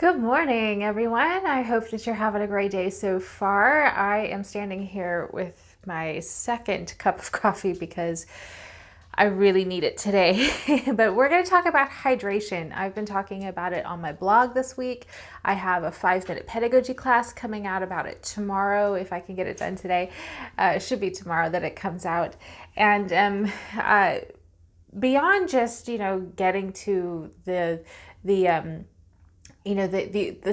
Good morning, everyone. I hope that you're having a great day so far. I am standing here with my second cup of coffee because I really need it today. But we're going to talk about hydration. I've been talking about it on my blog this week. I have a 5-minute pedagogy class coming out about it tomorrow, if I can get it done today. It should be tomorrow that it comes out. And beyond just, getting to the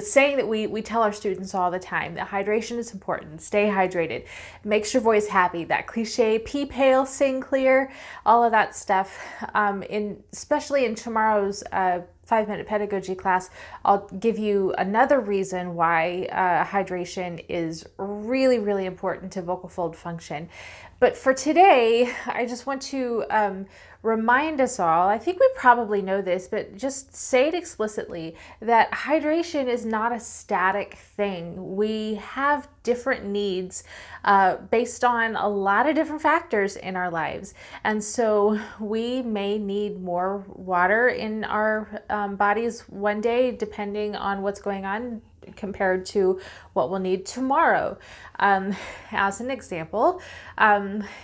saying that we tell our students all the time, that hydration is important. Stay hydrated. Makes your voice happy. That cliche, pee pale, sing clear, all of that stuff. Especially in tomorrow's 5-minute pedagogy class, I'll give you another reason why hydration is really, really important to vocal fold function. But for today, I just want to remind us all, I think we probably know this, but just say it explicitly, that hydration is not a static thing. We have different needs based on a lot of different factors in our lives. And so we may need more water in our bodies one day, depending on what's going on, compared to what we'll need tomorrow. As an example,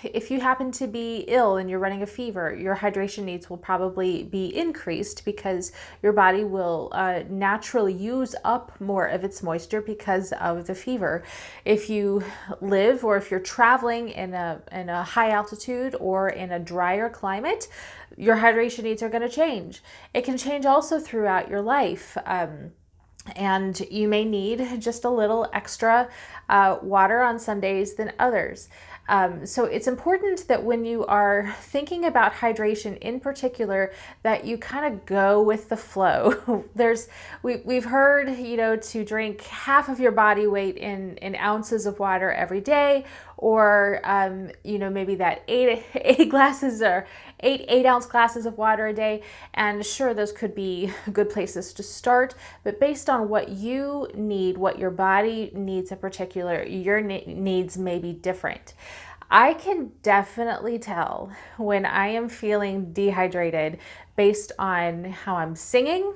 if you happen to be ill and you're running a fever, your hydration needs will probably be increased because your body will naturally use up more of its moisture because of the fever. If you live or if you're traveling in a high altitude or in a drier climate, your hydration needs are going to change. It can change also throughout your life. And you may need just a little extra water on some days than others. So it's important that when you are thinking about hydration in particular, that you kind of go with the flow. We've heard, to drink half of your body weight in ounces of water every day, or maybe that eight glasses or eight ounce glasses of water a day. And sure, those could be good places to start, but based on what you need, what your body needs in particular, your needs may be different. I can definitely tell when I am feeling dehydrated based on how I'm singing,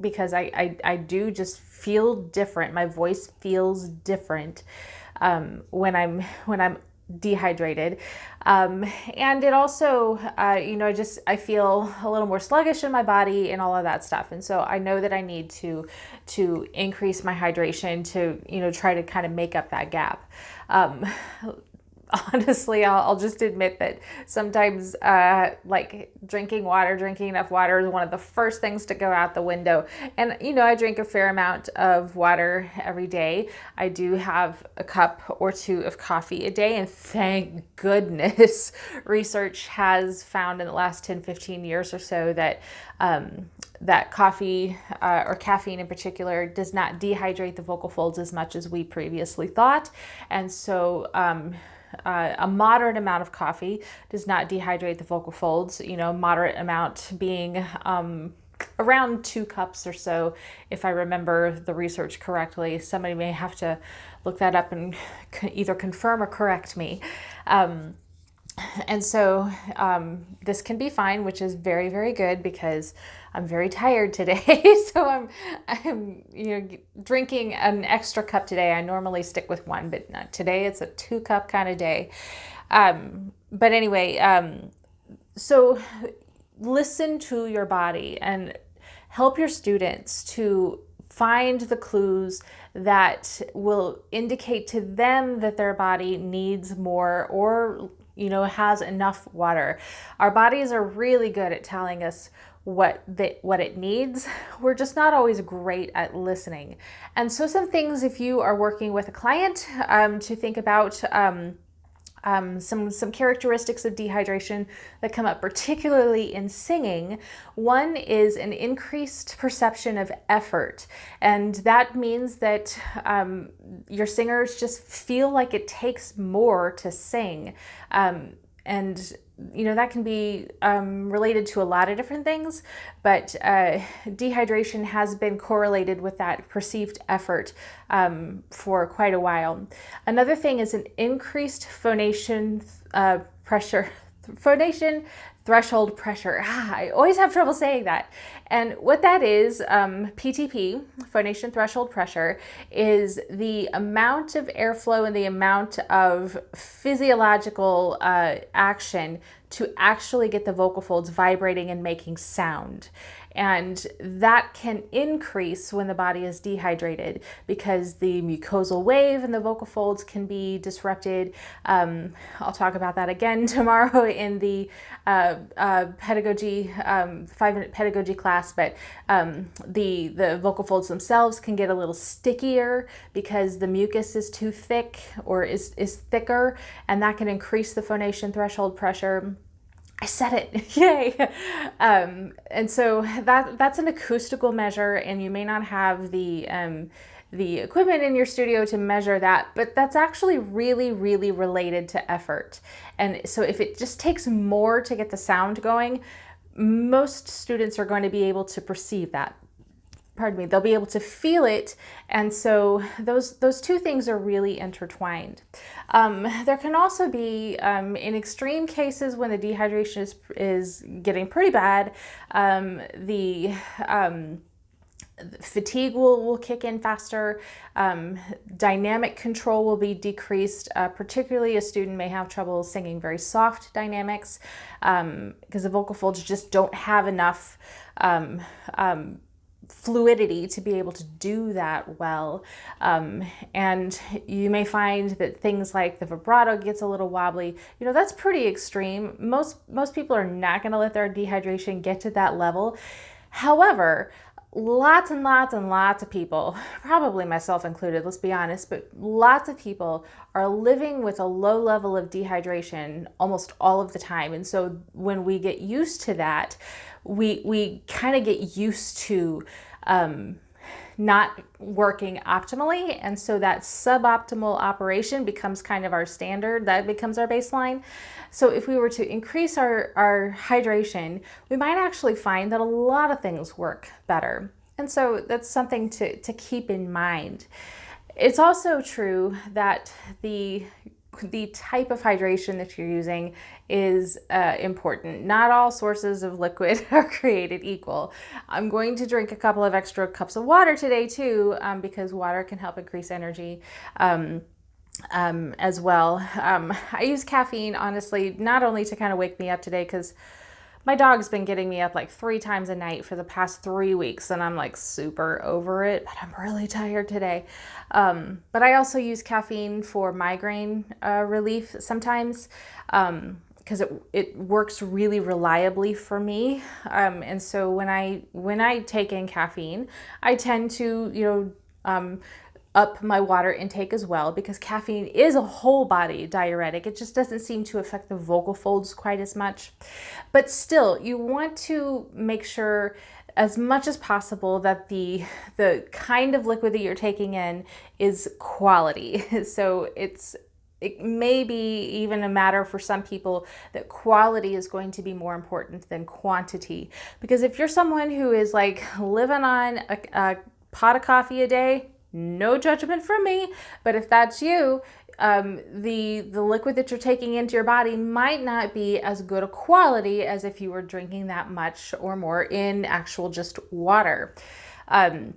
because I do just feel different. My voice feels different when I'm dehydrated. And it also, I feel a little more sluggish in my body and all of that stuff. And so I know that I need to increase my hydration to, try to kind of make up that gap. Honestly, I'll just admit that sometimes like drinking enough water is one of the first things to go out the window. And, I drink a fair amount of water every day. I do have a cup or two of coffee a day. And thank goodness research has found in the last 10, 15 years or so that that coffee or caffeine in particular does not dehydrate the vocal folds as much as we previously thought. And so a moderate amount of coffee does not dehydrate the vocal folds, moderate amount being around 2 cups or so, if I remember the research correctly. Somebody may have to look that up and either confirm or correct me. And so this can be fine, which is very, very good because I'm very tired today. So I'm drinking an extra cup today. I normally stick with 1, but not today. It's a 2-cup kind of day. But anyway, so listen to your body and help your students to find the clues that will indicate to them that their body needs more or has enough water. Our bodies are really good at telling us what it needs. We're just not always great at listening. And so some things, if you are working with a client, to think about some characteristics of dehydration that come up particularly in singing. One is an increased perception of effort, and that means that your singers just feel like it takes more to sing. And that can be related to a lot of different things, but dehydration has been correlated with that perceived effort for quite a while. Another thing is an increased phonation pressure, phonation threshold pressure. I always have trouble saying that. And what that is, PTP, phonation threshold pressure, is the amount of airflow and the amount of physiological action to actually get the vocal folds vibrating and making sound. And that can increase when the body is dehydrated because the mucosal wave and the vocal folds can be disrupted. I'll talk about that again tomorrow in the pedagogy, 5-minute pedagogy class, but the vocal folds themselves can get a little stickier because the mucus is too thick or is thicker, and that can increase the phonation threshold pressure. I said it, yay! And so that's an acoustical measure, and you may not have the equipment in your studio to measure that, but that's actually really, really related to effort. And so if it just takes more to get the sound going, most students are going to be able to perceive that. Pardon me, they'll be able to feel it, and so those two things are really intertwined. There can also be, in extreme cases when the dehydration is getting pretty bad, the fatigue will kick in faster. Dynamic control will be decreased, particularly a student may have trouble singing very soft dynamics because the vocal folds just don't have enough fluidity to be able to do that well. And you may find that things like the vibrato gets a little wobbly. You know, that's pretty extreme. Most people are not going to let their dehydration get to that level. However, lots and lots and lots of people, probably myself included, let's be honest, but lots of people are living with a low level of dehydration almost all of the time. And so when we get used to that, we kind of get used to not working optimally. And so that suboptimal operation becomes kind of our standard, that becomes our baseline. So if we were to increase our hydration, we might actually find that a lot of things work better. And so that's something to keep in mind. It's also true that the type of hydration that you're using is important. Not all sources of liquid are created equal. I'm going to drink a couple of extra cups of water today too, because water can help increase energy as well. I use caffeine, honestly, not only to kind of wake me up today, because my dog's been getting me up like 3 times a night for the past 3 weeks, and I'm like super over it, but I'm really tired today. But I also use caffeine for migraine relief sometimes, because it works really reliably for me. And so when I take in caffeine, I tend to, up my water intake as well, because caffeine is a whole body diuretic. It just doesn't seem to affect the vocal folds quite as much. But still, you want to make sure as much as possible that the kind of liquid that you're taking in is quality. So it may be even a matter for some people that quality is going to be more important than quantity. Because if you're someone who is like living on a pot of coffee a day, no judgment from me, but if that's you, the liquid that you're taking into your body might not be as good a quality as if you were drinking that much or more in actual just water. And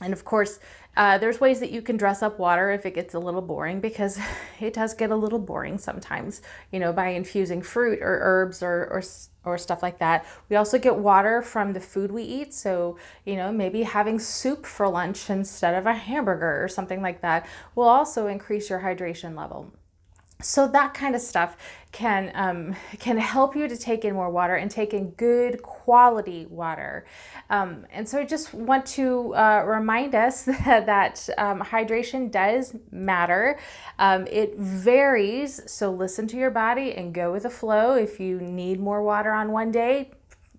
of course, there's ways that you can dress up water if it gets a little boring, because it does get a little boring sometimes, by infusing fruit or herbs or stuff like that. We also get water from the food we eat. So, maybe having soup for lunch instead of a hamburger or something like that will also increase your hydration level. So that kind of stuff can help you to take in more water and take in good quality water. And so I just want to remind us that hydration does matter. It varies, so listen to your body and go with the flow. If you need more water on one day,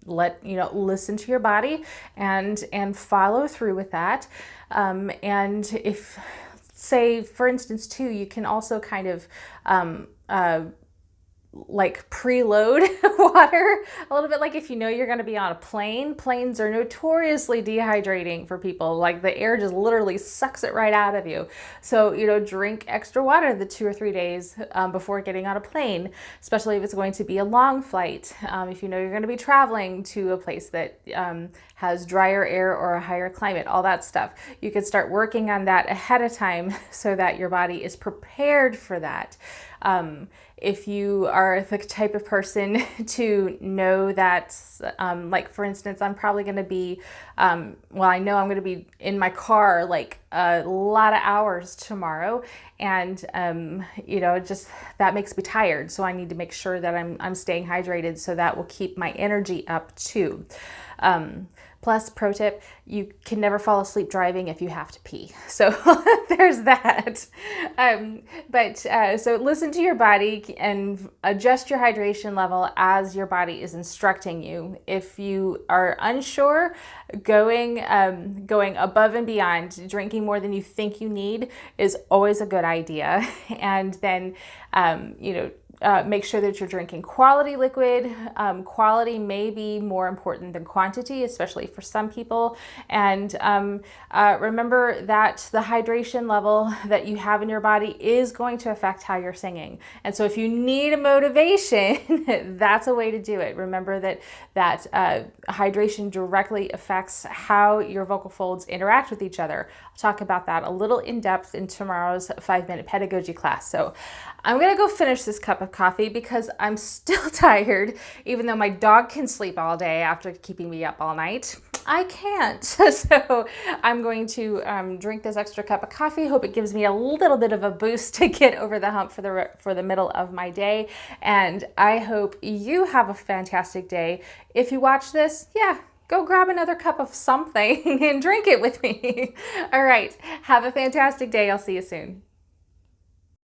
listen to your body and follow through with that. And if, say, for instance, too, you can also kind of like preload water a little bit. Like if you know you're going to be on a plane, planes are notoriously dehydrating for people. Like the air just literally sucks it right out of you. So, drink extra water the 2 or 3 days before getting on a plane, especially if it's going to be a long flight. If you know you're going to be traveling to a place that has drier air or a higher climate, all that stuff. You could start working on that ahead of time so that your body is prepared for that. If you are the type of person to know that, like for instance, I'm probably going to be, I know I'm going to be in my car like a lot of hours tomorrow, and just that makes me tired. So I need to make sure that I'm staying hydrated, so that will keep my energy up too. Plus, pro tip, you can never fall asleep driving if you have to pee. So there's that. So listen to your body and adjust your hydration level as your body is instructing you. If you are unsure, going above and beyond, drinking more than you think you need is always a good idea. And then, make sure that you're drinking quality liquid. Quality may be more important than quantity, especially for some people. And remember that the hydration level that you have in your body is going to affect how you're singing. And so if you need a motivation, that's a way to do it. Remember that hydration directly affects how your vocal folds interact with each other. I'll talk about that a little in depth in tomorrow's 5-minute pedagogy class. So I'm going to go finish this cup of coffee because I'm still tired, even though my dog can sleep all day after keeping me up all night. I can't. So I'm going to drink this extra cup of coffee. Hope it gives me a little bit of a boost to get over the hump for the middle of my day. And I hope you have a fantastic day. If you watch this, go grab another cup of something and drink it with me. All right. Have a fantastic day. I'll see you soon.